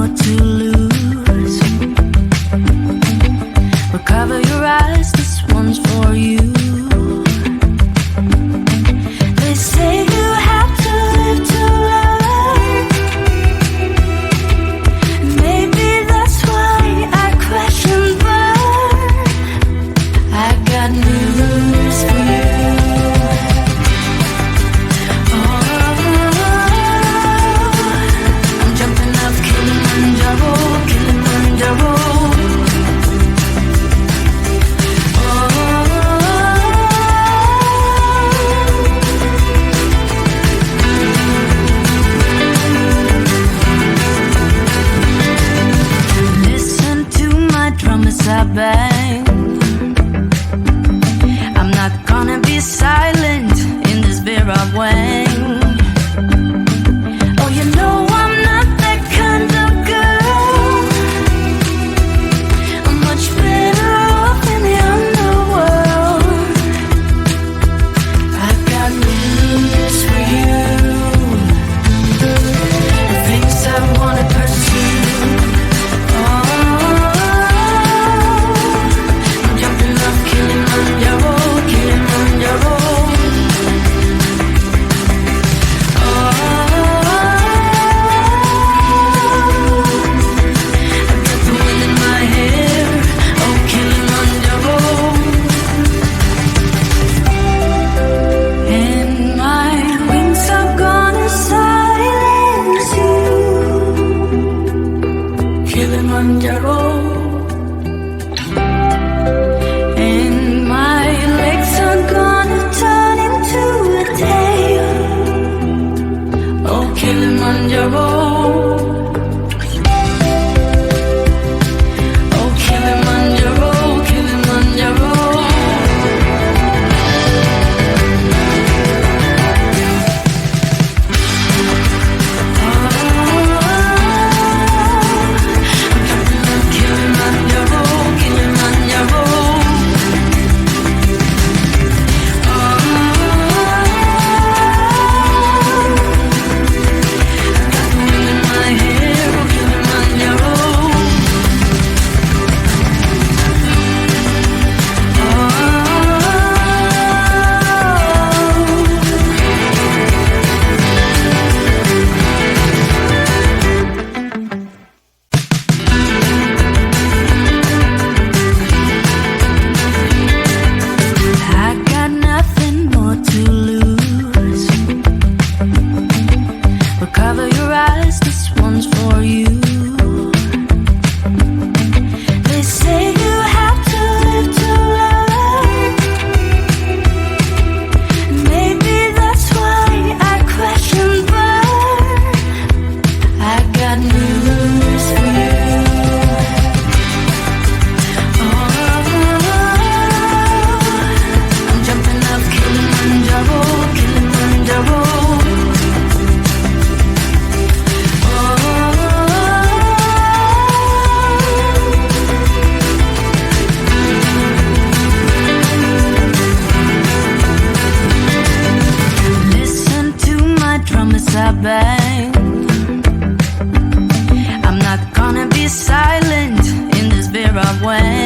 more to lose. But cover your eyes, this one's for you. They say you have to live to learn. Maybe that's why I crash and burn. I got news for you. I bang. I'm not gonna be silent in this beer of wang. Oh, you know I'm not that kind of girl. I'm much better off in the underworld. I got news for you. The things I wanna pursue. And my legs are gonna turn into a tail. Oh, Kilimanjaro. Oh, Kilimanjaro, Kilimanjaro. Cover your eyes, this one's for you. They say you have to live to learn. Maybe that's why I crash and burn. I got news for you. I'm jumping up Kilimanjaro, Kilimanjaro. I bang. I'm not gonna be silent in this beer of wang.